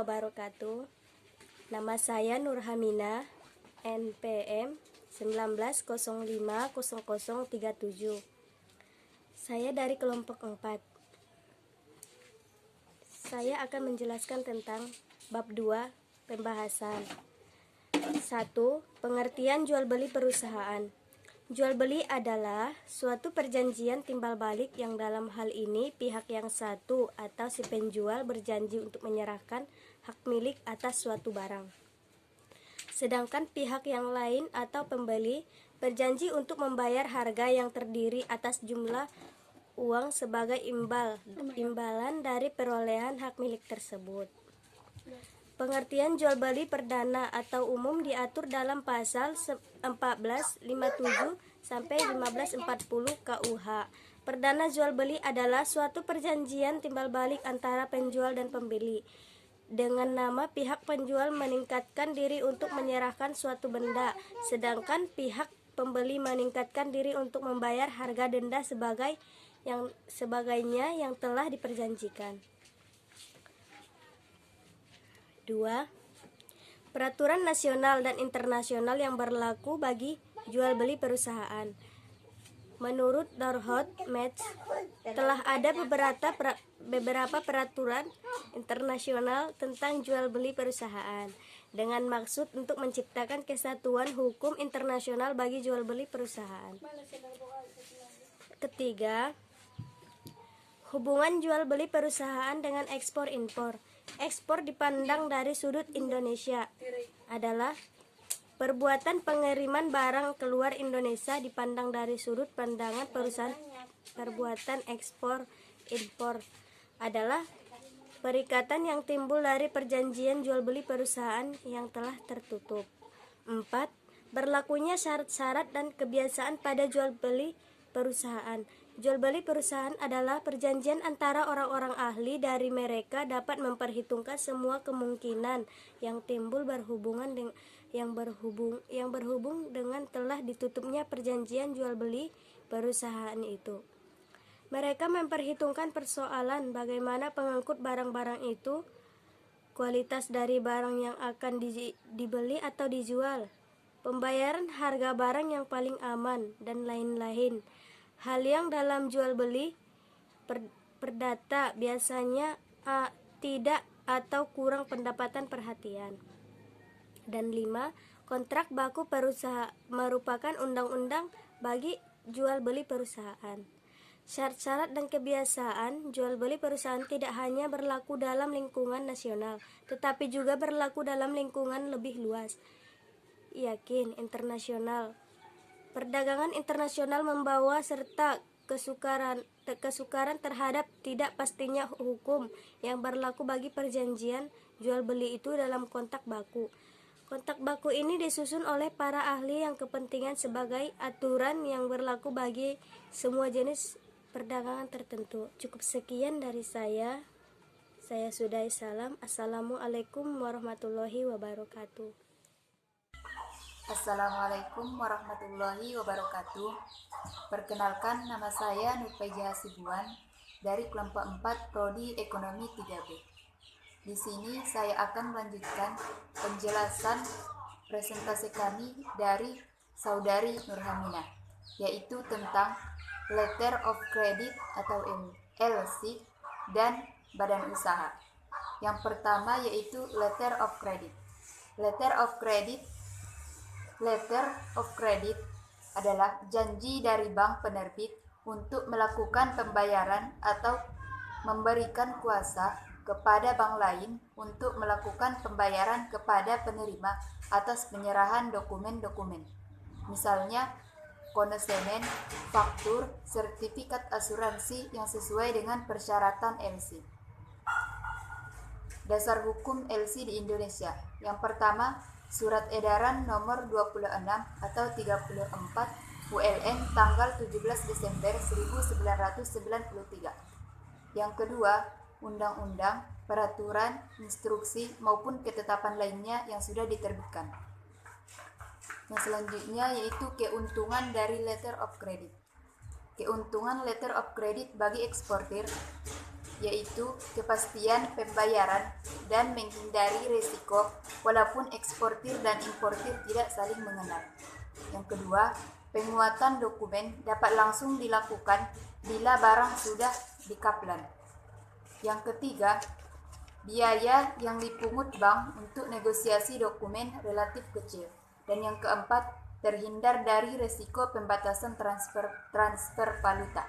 wabarakatuh. Nama saya Nurhamina, NPM 19050037. Saya dari kelompok 4. Saya akan menjelaskan tentang bab 2 pembahasan. 1. Pengertian jual beli perusahaan. Jual beli adalah suatu perjanjian timbal balik yang dalam hal ini pihak yang satu atau si penjual berjanji untuk menyerahkan hak milik atas suatu barang. Sedangkan pihak yang lain atau pembeli berjanji untuk membayar harga yang terdiri atas jumlah uang sebagai imbalan dari perolehan hak milik tersebut. Pengertian jual beli perdana atau umum diatur dalam pasal 1457 sampai 1540 KUH. Perdana jual beli adalah suatu perjanjian timbal balik antara penjual dan pembeli dengan nama pihak penjual meningkatkan diri untuk menyerahkan suatu benda, sedangkan pihak pembeli meningkatkan diri untuk membayar harga denda sebagainya yang telah diperjanjikan. 2. Peraturan nasional dan internasional yang berlaku bagi jual beli perusahaan. Menurut Dorhout Metz, telah ada beberapa peraturan internasional tentang jual beli perusahaan dengan maksud untuk menciptakan kesatuan hukum internasional bagi jual beli perusahaan. Ketiga, hubungan jual beli perusahaan dengan ekspor impor. Ekspor dipandang dari sudut Indonesia adalah perbuatan pengiriman barang keluar Indonesia dipandang dari sudut pandangan perusahaan. Perbuatan ekspor impor adalah perikatan yang timbul dari perjanjian jual beli perusahaan yang telah tertutup. 4. Berlakunya syarat-syarat dan kebiasaan pada jual beli perusahaan. Jual beli perusahaan adalah perjanjian antara orang-orang ahli dari mereka dapat memperhitungkan semua kemungkinan yang timbul yang berhubung dengan telah ditutupnya perjanjian jual beli perusahaan itu. Mereka memperhitungkan persoalan bagaimana pengangkut barang-barang itu, kualitas dari barang yang akan dibeli atau dijual, pembayaran harga barang yang paling aman, dan lain-lain. Hal yang dalam jual beli perdata biasanya tidak atau kurang pendapatan perhatian. Dan 5. Kontrak baku perusahaan merupakan undang-undang bagi jual beli perusahaan. Syarat-syarat dan kebiasaan jual beli perusahaan tidak hanya berlaku dalam lingkungan nasional, tetapi juga berlaku dalam lingkungan lebih luas, internasional. Perdagangan internasional membawa serta kesukaran terhadap tidak pastinya hukum yang berlaku bagi perjanjian jual beli itu dalam kontrak baku. Kontrak baku ini disusun oleh para ahli yang kepentingan sebagai aturan yang berlaku bagi semua jenis perdagangan tertentu. Cukup sekian dari saya. Saya sudahi salam. Assalamualaikum warahmatullahi wabarakatuh. Assalamualaikum warahmatullahi wabarakatuh. Perkenalkan, nama saya Nurpeja Hasibuan dari kelompok 4 Prodi Ekonomi 3B. Di sini saya akan melanjutkan penjelasan presentasi kami dari Saudari Nurhamina, yaitu tentang Letter of Credit atau LC dan badan usaha. Yang pertama yaitu Letter of Credit. Letter of Credit adalah janji dari bank penerbit untuk melakukan pembayaran atau memberikan kuasa kepada bank lain untuk melakukan pembayaran kepada penerima atas penyerahan dokumen-dokumen. Misalnya, konesemen, faktur, sertifikat asuransi yang sesuai dengan persyaratan LC. Dasar hukum LC di Indonesia. Yang pertama, Surat Edaran Nomor 26 atau 34 ULN tanggal 17 Desember 1993. Yang kedua, undang-undang, peraturan, instruksi maupun ketetapan lainnya yang sudah diterbitkan. Yang selanjutnya yaitu keuntungan dari Letter of Credit. Keuntungan Letter of Credit bagi eksportir yaitu kepastian pembayaran dan menghindari risiko walaupun eksportir dan importir tidak saling mengenal. Yang kedua, penguatan dokumen dapat langsung dilakukan bila barang sudah di Kaplan. Yang ketiga, biaya yang dipungut bank untuk negosiasi dokumen relatif kecil. Dan yang keempat, terhindar dari risiko pembatasan transfer valuta.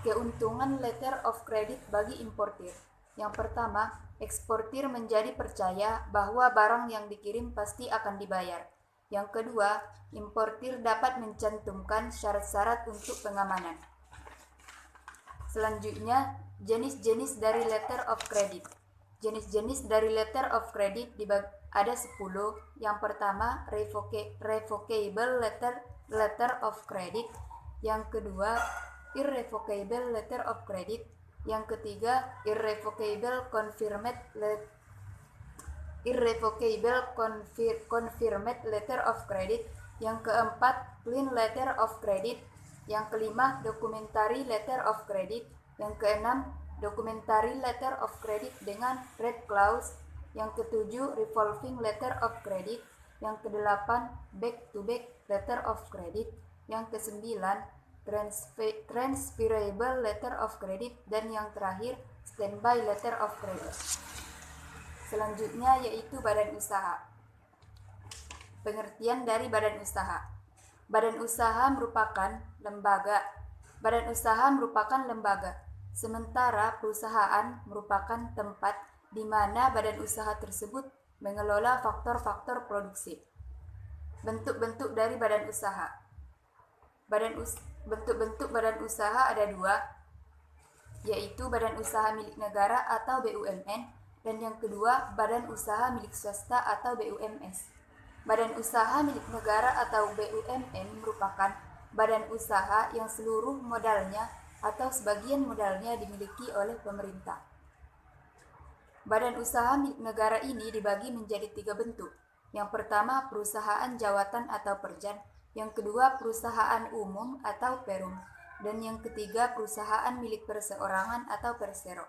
Keuntungan letter of credit bagi importir. Yang pertama, eksportir menjadi percaya bahwa barang yang dikirim pasti akan dibayar. Yang kedua, importir dapat mencantumkan syarat-syarat untuk pengamanan. Selanjutnya, jenis-jenis dari letter of credit. Jenis-jenis dari letter of credit ada 10. Yang pertama, revocable letter of credit. Yang kedua, irrevocable letter of credit. Yang ketiga, irrevocable confirmed letter of credit. Yang keempat, clean letter of credit. Yang kelima, documentary letter of credit. Yang keenam, documentary letter of credit dengan red clause. Yang ketujuh, revolving letter of credit. Yang kedelapan, back-to-back letter of credit. Yang kesembilan, transferable letter of credit. Dan yang terakhir, standby letter of credit. Selanjutnya yaitu badan usaha. Pengertian dari badan usaha. Badan usaha merupakan lembaga. Badan usaha merupakan lembaga. Sementara perusahaan merupakan tempat di mana badan usaha tersebut mengelola faktor-faktor produksi. Bentuk-bentuk dari badan usaha. Bentuk-bentuk badan usaha ada 2, yaitu badan usaha milik negara atau BUMN, dan yang kedua badan usaha milik swasta atau BUMS. Badan usaha milik negara atau BUMN merupakan badan usaha yang seluruh modalnya atau sebagian modalnya dimiliki oleh pemerintah. Badan usaha milik negara ini dibagi menjadi 3 bentuk. Yang pertama, perusahaan jawatan atau perjan. Yang kedua, perusahaan umum atau perum. Dan yang ketiga, perusahaan milik perseorangan atau persero.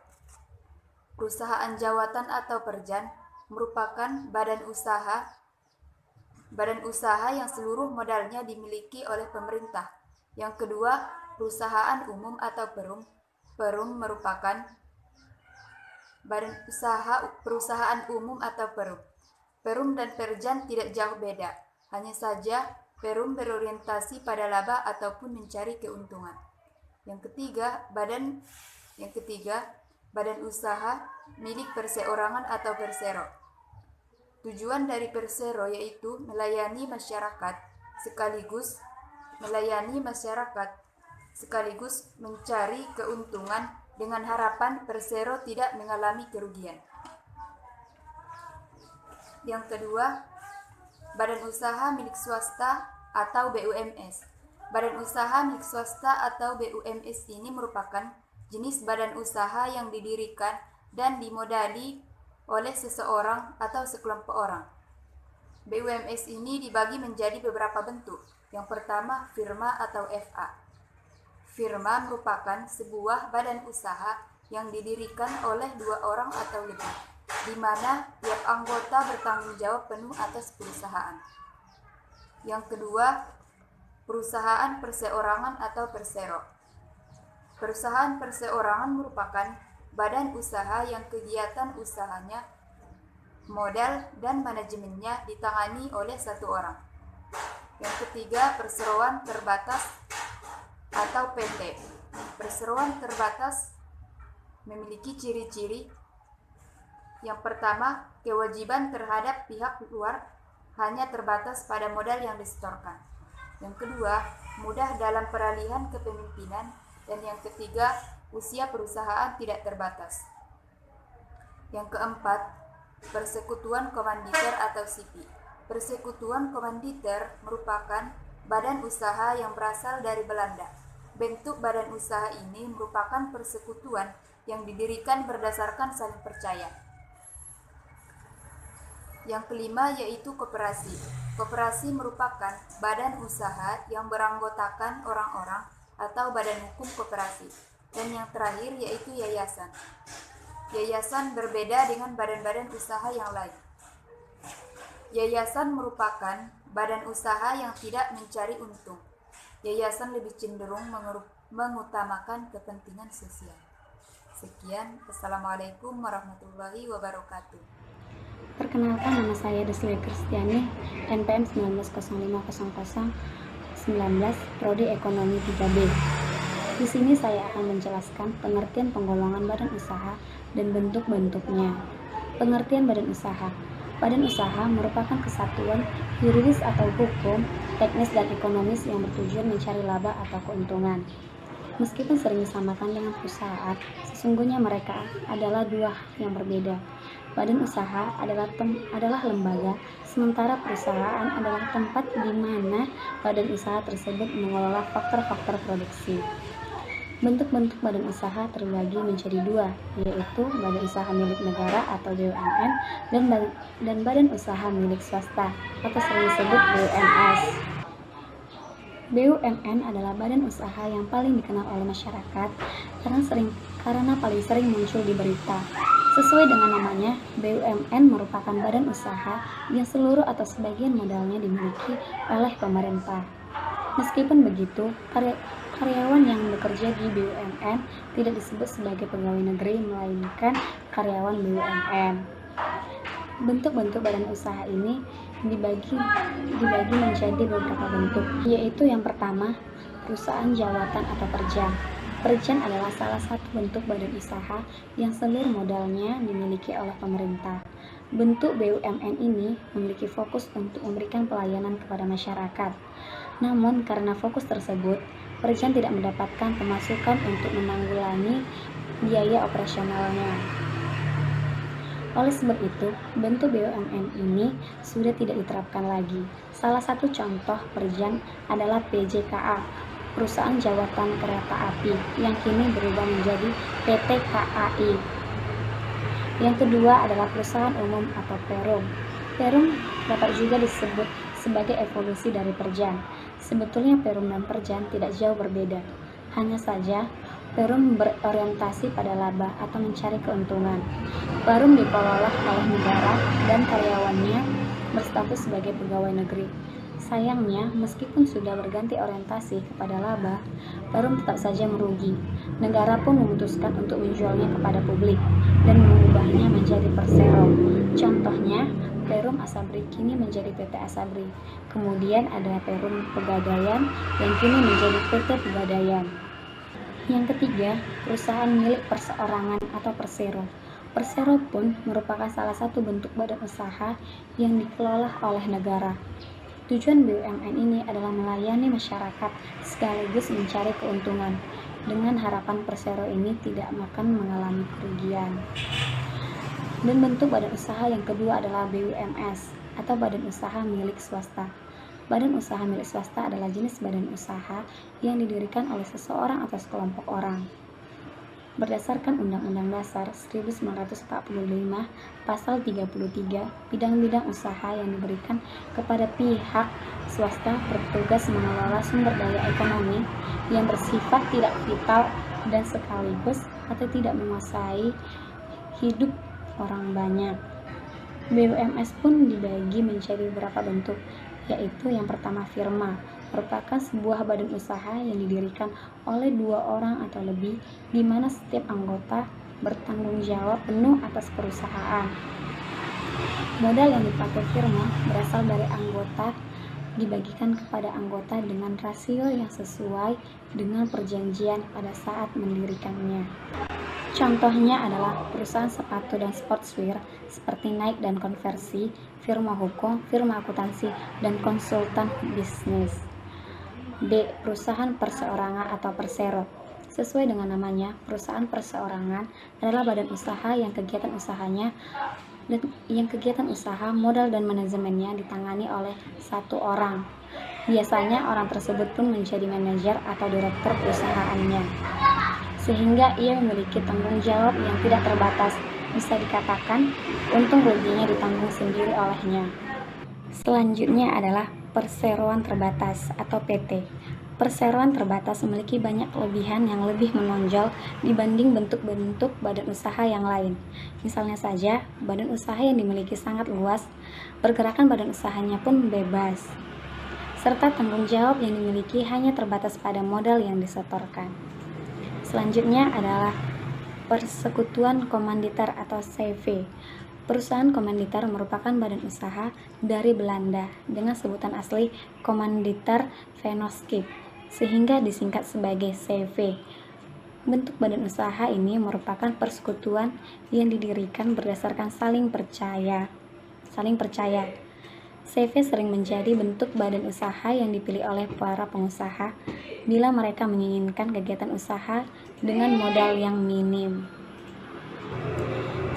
Perusahaan jawatan atau perjan merupakan badan usaha yang seluruh modalnya dimiliki oleh pemerintah. Yang kedua, perusahaan umum atau perum. Perum merupakan perusahaan umum atau perum. Perum dan perjan tidak jauh beda. Hanya saja perum berorientasi pada laba ataupun mencari keuntungan. Yang ketiga, badan usaha milik perseorangan atau persero. Tujuan dari persero yaitu melayani masyarakat sekaligus mencari keuntungan dengan harapan persero tidak mengalami kerugian. Yang kedua, badan usaha milik swasta atau BUMS. Badan usaha milik swasta atau BUMS ini merupakan jenis badan usaha yang didirikan dan dimodali oleh seseorang atau sekelompok orang. BUMS ini dibagi menjadi beberapa bentuk. Yang pertama, firma atau FA. Firma merupakan sebuah badan usaha yang didirikan oleh 2 orang atau lebih, di mana tiap anggota bertanggung jawab penuh atas perusahaan. Yang kedua, perusahaan perseorangan atau persero. Perusahaan perseorangan merupakan badan usaha yang kegiatan usahanya, modal, dan manajemennya ditangani oleh 1 orang. Yang ketiga, perseroan terbatas atau PT. Perseroan terbatas memiliki ciri-ciri. Yang pertama, kewajiban terhadap pihak luar hanya terbatas pada modal yang disetorkan. Yang kedua, mudah dalam peralihan kepemimpinan. Dan yang ketiga, usia perusahaan tidak terbatas. Yang keempat, persekutuan komanditer atau SIPI. Persekutuan komanditer merupakan badan usaha yang berasal dari Belanda. Bentuk badan usaha ini merupakan persekutuan yang didirikan berdasarkan saling percaya. Yang kelima yaitu koperasi. Koperasi merupakan badan usaha yang beranggotakan orang-orang atau badan hukum koperasi. Dan yang terakhir yaitu yayasan. Yayasan berbeda dengan badan-badan usaha yang lain. Yayasan merupakan badan usaha yang tidak mencari untung. Yayasan lebih cenderung mengutamakan kepentingan sosial. Sekian, Assalamualaikum warahmatullahi wabarakatuh. Perkenalkan, nama saya Desli Kristiani, NPM 19050019, Prodi Ekonomi 3B. Di sini saya akan menjelaskan pengertian penggolongan badan usaha dan bentuk-bentuknya. Pengertian badan usaha. Badan usaha merupakan kesatuan yuridis atau hukum, teknis dan ekonomis yang bertujuan mencari laba atau keuntungan. Meskipun sering disamakan dengan perusahaan, sesungguhnya mereka adalah dua hal yang berbeda. Badan usaha adalah lembaga, sementara perusahaan adalah tempat di mana badan usaha tersebut mengelola faktor-faktor produksi. Bentuk-bentuk badan usaha terbagi menjadi dua, yaitu badan usaha milik negara atau BUMN dan badan usaha milik swasta atau sering disebut BUMS. BUMN adalah badan usaha yang paling dikenal oleh masyarakat karena paling sering muncul di berita. Sesuai dengan namanya, BUMN merupakan badan usaha yang seluruh atau sebagian modalnya dimiliki oleh pemerintah. Meskipun begitu, karyawan yang bekerja di BUMN tidak disebut sebagai pegawai negeri, melainkan karyawan BUMN. Bentuk-bentuk badan usaha ini dibagi menjadi beberapa bentuk, yaitu yang pertama, perusahaan jawatan atau perjan. Perjan adalah salah satu bentuk badan usaha yang seluruh modalnya dimiliki oleh pemerintah. Bentuk BUMN ini memiliki fokus untuk memberikan pelayanan kepada masyarakat. Namun karena fokus tersebut, perjan tidak mendapatkan pemasukan untuk menanggulangi biaya operasionalnya. Oleh sebab itu, bentuk BUMN ini sudah tidak diterapkan lagi. Salah satu contoh perjan adalah PJKA, Perusahaan Jawatan Kereta Api, yang kini berubah menjadi PT KAI. Yang kedua adalah perusahaan umum atau perum. Perum dapat juga disebut sebagai evolusi dari perjan. Sebetulnya perum dan perjan tidak jauh berbeda. Hanya saja perum berorientasi pada laba atau mencari keuntungan. Perum dikelola oleh negara dan karyawannya berstatus sebagai pegawai negeri. Sayangnya, meskipun sudah berganti orientasi kepada laba, perum tetap saja merugi. Negara pun memutuskan untuk menjualnya kepada publik dan mengubahnya menjadi persero. Contohnya, Perum Asabri kini menjadi PT Asabri. Kemudian ada Perum Pegadaian yang kini menjadi PT Pegadaian. Yang ketiga, perusahaan milik perseorangan atau persero. Persero pun merupakan salah satu bentuk badan usaha yang dikelola oleh negara. Tujuan BUMN ini adalah melayani masyarakat sekaligus mencari keuntungan, dengan harapan persero ini tidak akan mengalami kerugian. Dan bentuk badan usaha yang kedua adalah BUMS atau badan usaha milik swasta. Badan usaha milik swasta adalah jenis badan usaha yang didirikan oleh seseorang atau sekelompok orang. Berdasarkan Undang-Undang Dasar 1945, Pasal 33, bidang-bidang usaha yang diberikan kepada pihak swasta bertugas mengelola sumber daya ekonomi yang bersifat tidak vital dan sekaligus atau tidak menguasai hidup orang banyak. BUMS pun dibagi menjadi beberapa bentuk, yaitu yang pertama firma, merupakan sebuah badan usaha yang didirikan oleh dua orang atau lebih, di mana setiap anggota bertanggung jawab penuh atas perusahaan. Modal yang dipakai firma berasal dari anggota, dibagikan kepada anggota dengan rasio yang sesuai dengan perjanjian pada saat mendirikannya. Contohnya adalah perusahaan sepatu dan sportswear seperti Nike dan Konversi, firma hukum, firma akuntansi, dan konsultan bisnis. B. Perusahaan perseorangan atau persero. Sesuai dengan namanya, perusahaan perseorangan adalah badan usaha yang kegiatan usaha, modal dan manajemennya ditangani oleh satu orang. Biasanya orang tersebut pun menjadi manajer atau direktur perusahaannya, sehingga ia memiliki tanggung jawab yang tidak terbatas. Bisa dikatakan, untung ruginya ditanggung sendiri olehnya. Selanjutnya adalah perseroan terbatas atau PT. Perseroan terbatas memiliki banyak kelebihan yang lebih menonjol dibanding bentuk-bentuk badan usaha yang lain. Misalnya saja, badan usaha yang dimiliki sangat luas, pergerakan badan usahanya pun bebas, serta tanggung jawab yang dimiliki hanya terbatas pada modal yang disetorkan. Selanjutnya adalah persekutuan komanditer atau CV. Perusahaan komanditer merupakan badan usaha dari Belanda dengan sebutan asli Komanditer Vennootschap, sehingga disingkat sebagai CV. Bentuk badan usaha ini merupakan persekutuan yang didirikan berdasarkan saling percaya. CV sering menjadi bentuk badan usaha yang dipilih oleh para pengusaha bila mereka menginginkan kegiatan usaha dengan modal yang minim.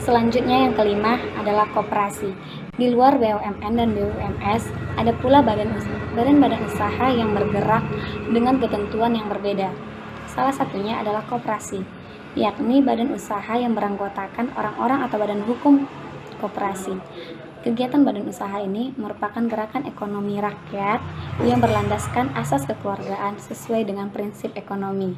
Selanjutnya yang kelima adalah koperasi. Di luar BUMN dan BUMS, ada pula badan-badan usaha yang bergerak dengan ketentuan yang berbeda. Salah satunya adalah koperasi, yakni badan usaha yang beranggotakan orang-orang atau badan hukum koperasi. Kegiatan badan usaha ini merupakan gerakan ekonomi rakyat yang berlandaskan asas kekeluargaan sesuai dengan prinsip ekonomi.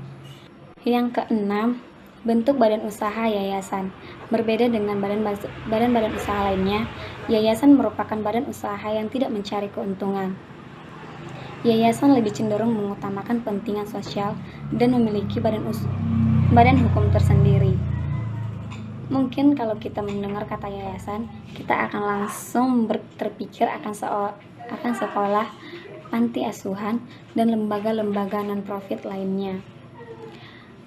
Yang keenam, bentuk badan usaha yayasan. Berbeda dengan badan-badan usaha lainnya, yayasan merupakan badan usaha yang tidak mencari keuntungan. Yayasan lebih cenderung mengutamakan kepentingan sosial dan memiliki badan hukum tersendiri. Mungkin kalau kita mendengar kata yayasan, kita akan langsung terpikir akan sekolah, panti asuhan, dan lembaga-lembaga non-profit lainnya.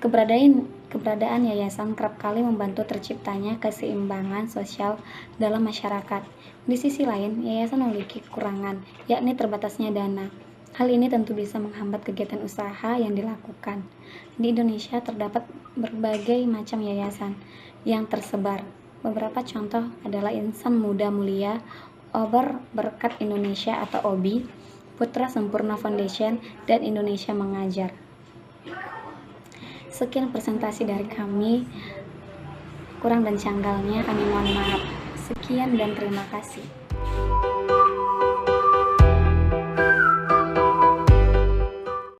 Keberadaan yayasan kerap kali membantu terciptanya keseimbangan sosial dalam masyarakat. Di sisi lain, yayasan memiliki kekurangan, yakni terbatasnya dana. Hal ini tentu bisa menghambat kegiatan usaha yang dilakukan. Di Indonesia terdapat berbagai macam yayasan yang tersebar. Beberapa contoh adalah Insan Muda Mulia, Obor Berkat Indonesia atau OBI, Putra Sempurna Foundation, dan Indonesia Mengajar. Sekian presentasi dari kami. Kurang dan janggalnya kami mohon maaf. Sekian dan terima kasih.